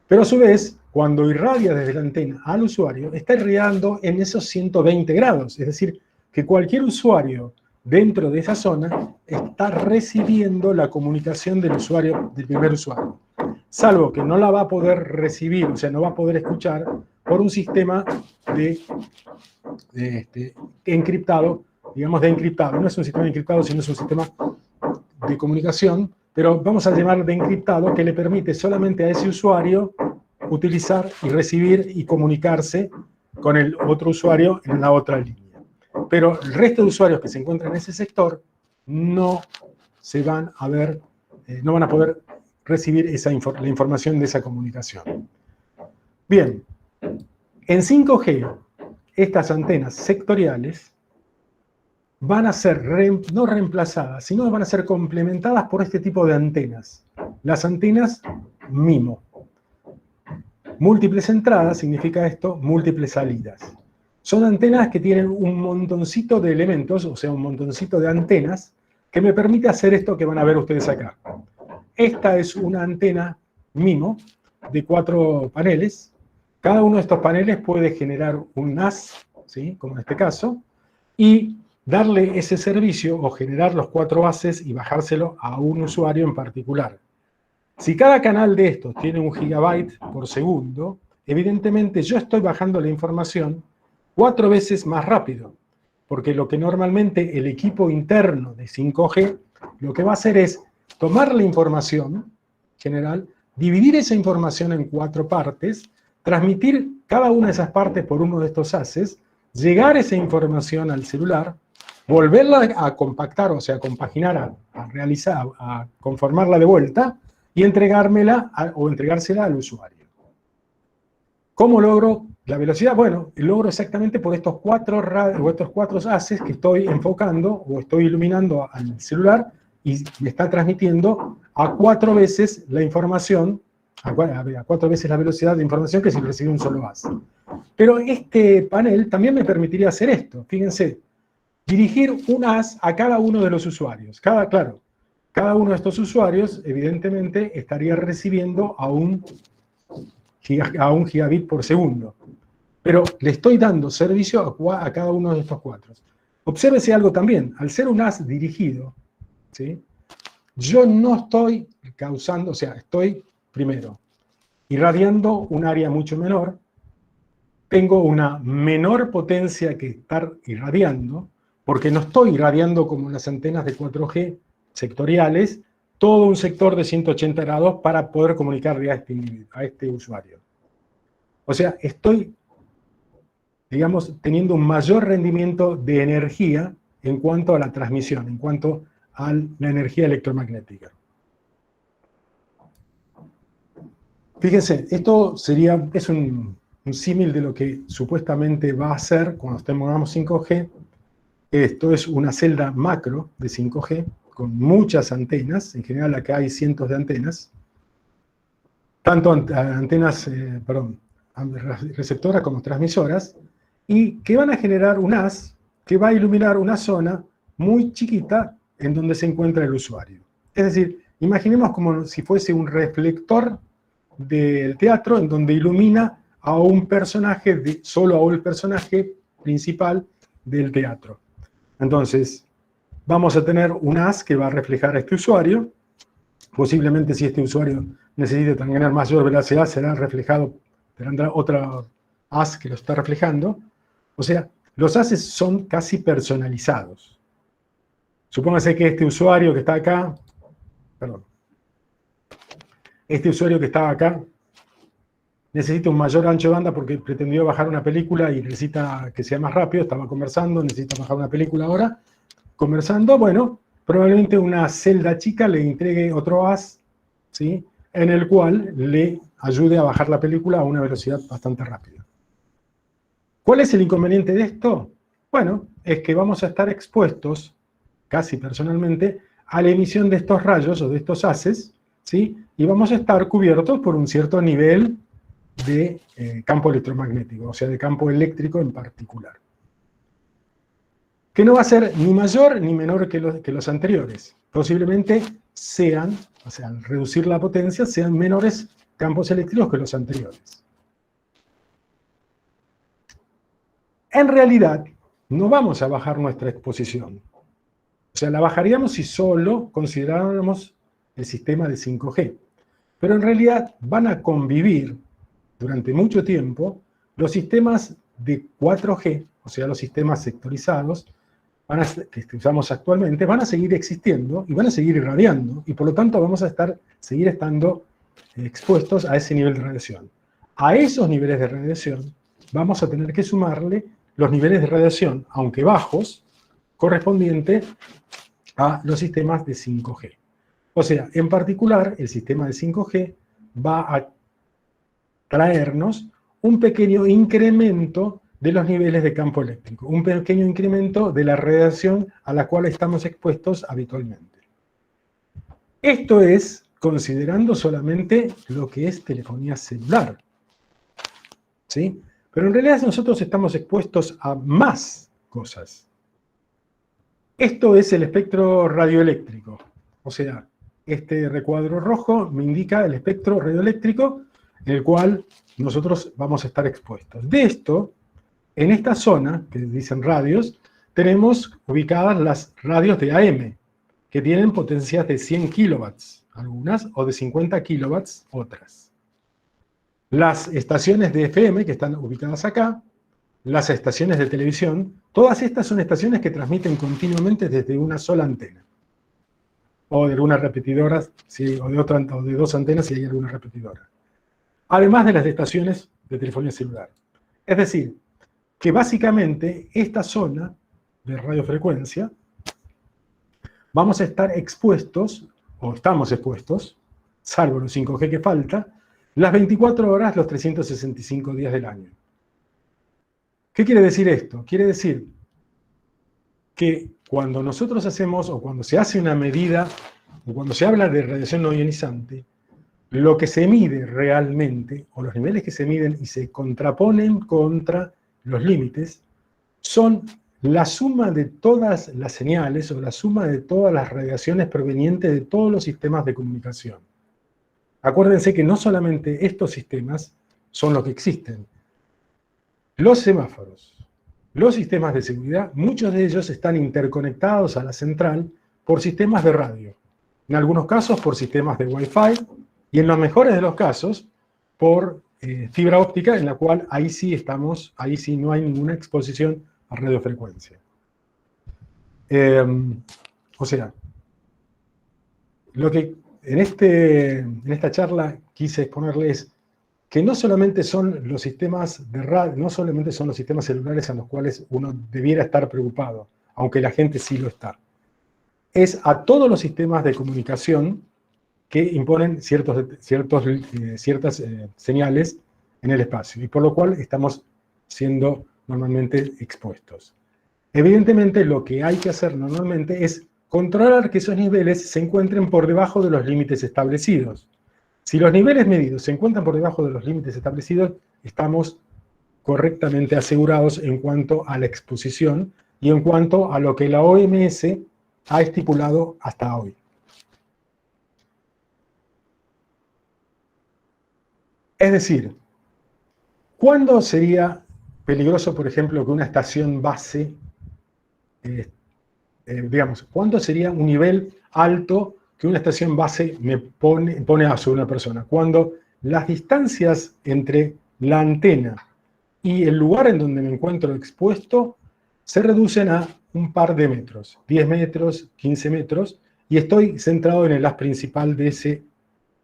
Pero a su vez, cuando irradia desde la antena al usuario, está irradiando en esos 120 grados, es decir, que cualquier usuario dentro de esa zona está recibiendo la comunicación del usuario, del primer usuario. Salvo que no la va a poder recibir, o sea, no va a poder escuchar por un sistema encriptado, digamos de encriptado. No es un sistema encriptado, sino es un sistema de comunicación, pero vamos a llamar de encriptado, que le permite solamente a ese usuario utilizar y recibir y comunicarse con el otro usuario en la otra línea. Pero el resto de usuarios que se encuentran en ese sector no se van a ver, no van a poder recibir la información de esa comunicación. Bien, en 5G, estas antenas sectoriales van a ser no reemplazadas, sino van a ser complementadas por este tipo de antenas. Las antenas MIMO. Múltiples entradas significa esto, múltiples salidas. Son antenas que tienen un montoncito de elementos, o sea, un montoncito de antenas, que me permite hacer esto que van a ver ustedes acá. Esta es una antena MIMO de 4 paneles. Cada uno de estos paneles puede generar un NAS, ¿sí? Como en este caso, y darle ese servicio o generar los 4 bases y bajárselo a un usuario en particular. Si cada canal de estos tiene 1 gigabyte por segundo, evidentemente yo estoy bajando la información 4 veces más rápido, porque lo que normalmente el equipo interno de 5G lo que va a hacer es tomar la información general, dividir esa información en 4 partes, transmitir cada una de esas partes por uno de estos haces, llegar esa información al celular, volverla a compactar, o sea, a compaginar, a realizar, a conformarla de vuelta y entregármela o entregársela al usuario. ¿Cómo logro la velocidad? Bueno, logro exactamente por estos 4 haces que estoy enfocando o estoy iluminando al celular y me está transmitiendo a 4 veces la información, a 4 veces la velocidad de información que si recibe un solo haz. Pero este panel también me permitiría hacer esto. Fíjense, dirigir un haz a cada uno de los usuarios. Cada uno de estos usuarios, evidentemente, estaría recibiendo a un gigabit por segundo. Pero le estoy dando servicio a cada uno de estos 4. Obsérvese algo también. Al ser un haz dirigido, ¿sí? Yo no estoy causando, o sea, estoy, primero, irradiando un área mucho menor, tengo una menor potencia que estar irradiando, porque no estoy irradiando como las antenas de 4G sectoriales, todo un sector de 180 grados para poder comunicarle a este usuario. O sea, estoy, digamos, teniendo un mayor rendimiento de energía en cuanto a la transmisión, en cuanto a la energía electromagnética. Fíjense, esto es un símil de lo que supuestamente va a ser cuando tengamos 5G. Esto es una celda macro de 5G con muchas antenas. En general acá hay cientos de antenas. Tanto antenas, receptoras como transmisoras. Y que van a generar un haz que va a iluminar una zona muy chiquita en donde se encuentra el usuario. Es decir, imaginemos como si fuese un reflector del teatro en donde ilumina a un personaje, solo a un personaje principal del teatro. Entonces, vamos a tener un haz que va a reflejar a este usuario. Posiblemente si este usuario necesita tener mayor velocidad, será reflejado, tendrá otra haz que lo está reflejando. O sea, los haces son casi personalizados. Supóngase que este usuario que está acá, este usuario que está acá necesita un mayor ancho de banda porque pretendió bajar una película y necesita que sea más rápido, estaba conversando, necesita bajar una película ahora, conversando, bueno, probablemente una celda chica le entregue otro haz, ¿sí?, en el cual le ayude a bajar la película a una velocidad bastante rápida. ¿Cuál es el inconveniente de esto? Bueno, es que vamos a estar expuestos, casi personalmente, a la emisión de estos rayos o de estos haces, ¿sí?, y vamos a estar cubiertos por un cierto nivel de campo electromagnético, o sea, de campo eléctrico en particular. Que no va a ser ni mayor ni menor que los anteriores. Posiblemente sean, o sea, al reducir la potencia, sean menores campos eléctricos que los anteriores. En realidad, no vamos a bajar nuestra exposición. O sea, la bajaríamos si solo consideráramos el sistema de 5G. Pero en realidad van a convivir durante mucho tiempo los sistemas de 4G, o sea, los sistemas sectorizados, que usamos actualmente, van a seguir existiendo y van a seguir irradiando, y por lo tanto vamos a seguir estando expuestos a ese nivel de radiación. A esos niveles de radiación vamos a tener que sumarle los niveles de radiación, aunque bajos, correspondientes a los sistemas de 5G. O sea, en particular, el sistema de 5G va a traernos un pequeño incremento de los niveles de campo eléctrico, un pequeño incremento de la radiación a la cual estamos expuestos habitualmente. Esto es considerando solamente lo que es telefonía celular, ¿sí? Pero en realidad nosotros estamos expuestos a más cosas. Esto es el espectro radioeléctrico, o sea, este recuadro rojo me indica el espectro radioeléctrico en el cual nosotros vamos a estar expuestos. De esto, en esta zona, que dicen radios, tenemos ubicadas las radios de AM, que tienen potencias de 100 kilowatts, algunas, o de 50 kilowatts, otras. Las estaciones de FM, que están ubicadas acá, las estaciones de televisión, todas estas son estaciones que transmiten continuamente desde una sola antena. O de alguna repetidora, ¿sí?, o de dos antenas si hay alguna repetidora. Además de las estaciones de telefonía celular. Es decir, que básicamente esta zona de radiofrecuencia vamos a estar expuestos, o estamos expuestos, salvo los 5G que falta, las 24 horas, los 365 días del año. ¿Qué quiere decir esto? Quiere decir que cuando nosotros hacemos, o cuando se hace una medida, o cuando se habla de radiación no ionizante, lo que se mide realmente, o los niveles que se miden y se contraponen contra los límites, son la suma de todas las señales, o la suma de todas las radiaciones provenientes de todos los sistemas de comunicación. Acuérdense que no solamente estos sistemas son los que existen. Los semáforos, los sistemas de seguridad, muchos de ellos están interconectados a la central por sistemas de radio. En algunos casos por sistemas de Wi-Fi, y en los mejores de los casos por fibra óptica, en la cual ahí sí no hay ninguna exposición a radiofrecuencia. O sea, lo que en esta charla quise exponerles que no solamente son los sistemas de radio, no solamente son los sistemas celulares a los cuales uno debiera estar preocupado, aunque la gente sí lo está. es a todos los sistemas de comunicación que imponen ciertas señales en el espacio, y por lo cual estamos siendo normalmente expuestos. Evidentemente, lo que hay que hacer normalmente es controlar que esos niveles se encuentren por debajo de los límites establecidos. Si los niveles medidos se encuentran por debajo de los límites establecidos, estamos correctamente asegurados en cuanto a la exposición y en cuanto a lo que la OMS ha estipulado hasta hoy. Es decir, ¿cuándo sería peligroso, por ejemplo, que una estación base, digamos, cuándo sería un nivel alto que una estación base me pone a sobre una persona? Cuando las distancias entre la antena y el lugar en donde me encuentro expuesto se reducen a un par de metros, 10 metros, 15 metros, y estoy centrado en el haz principal de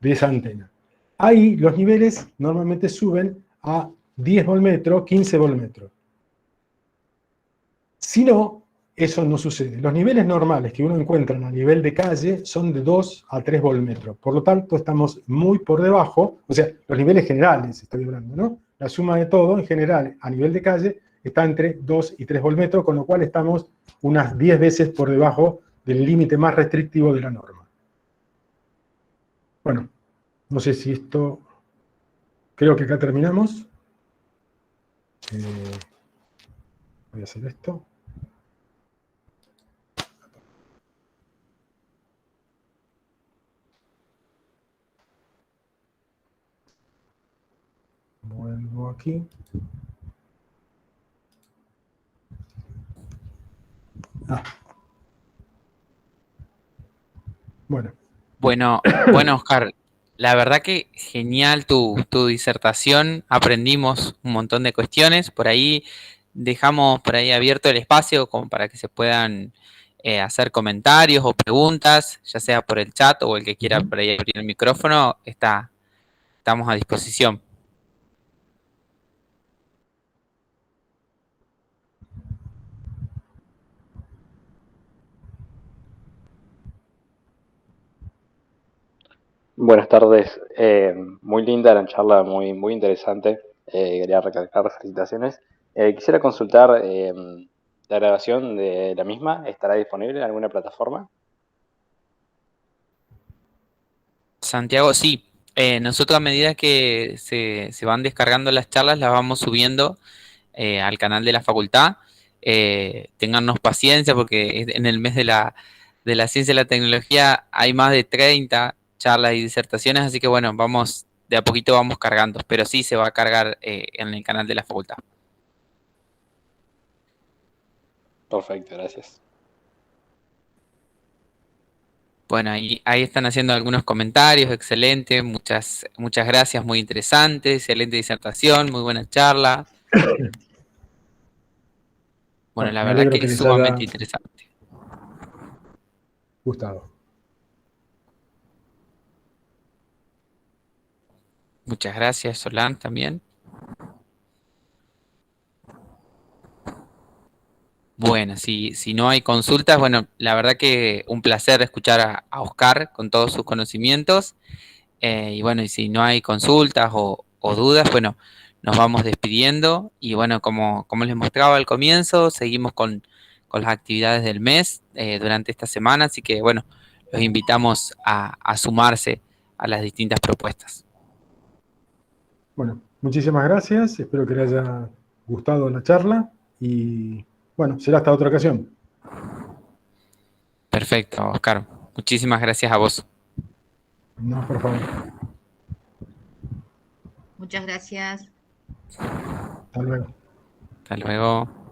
esa antena. Ahí los niveles normalmente suben a 10 volmetros, 15 volmetros. Si no, eso no sucede. Los niveles normales que uno encuentra a nivel de calle son de 2 a 3 volmetros. Por lo tanto, estamos muy por debajo, o sea, los niveles generales estoy hablando, ¿no? La suma de todo, en general, a nivel de calle, está entre 2 y 3 volmetros, con lo cual estamos unas 10 veces por debajo del límite más restrictivo de la norma. Bueno, no sé si esto... Creo que acá terminamos. Voy a hacer esto. Vuelvo aquí. Bueno. Bueno, Oscar, la verdad que genial tu disertación, aprendimos un montón de cuestiones, por ahí dejamos por ahí abierto el espacio como para que se puedan hacer comentarios o preguntas, ya sea por el chat o el que quiera por ahí abrir el micrófono, estamos a disposición. Buenas tardes, muy linda la charla, muy interesante. Quería recalcar felicitaciones. Quisiera consultar la grabación de la misma, ¿estará disponible en alguna plataforma? Santiago, sí, nosotros a medida que se van descargando las charlas, las vamos subiendo al canal de la facultad. Téngannos paciencia porque en el mes de la ciencia y la tecnología hay más de 30 charlas y disertaciones, así que bueno, vamos, de a poquito vamos cargando, pero sí se va a cargar en el canal de la facultad. Perfecto, gracias. Bueno, ahí están haciendo algunos comentarios, excelente, muchas gracias, muy interesante, excelente disertación, muy buena charla. Bueno, la Me verdad alegro que que es les haya sumamente interesante. gustado. Muchas gracias, Solán, también. Bueno, si no hay consultas, bueno, la verdad que un placer escuchar a Oscar con todos sus conocimientos. Y bueno, y si no hay consultas o dudas, bueno, nos vamos despidiendo. Y bueno, como les mostraba al comienzo, seguimos con las actividades del mes durante esta semana. Así que bueno, los invitamos a sumarse a las distintas propuestas. Bueno, muchísimas gracias. Espero que les haya gustado la charla y bueno, será hasta otra ocasión. Perfecto, Oscar. Muchísimas gracias a vos. No, por favor. Muchas gracias. Hasta luego. Hasta luego.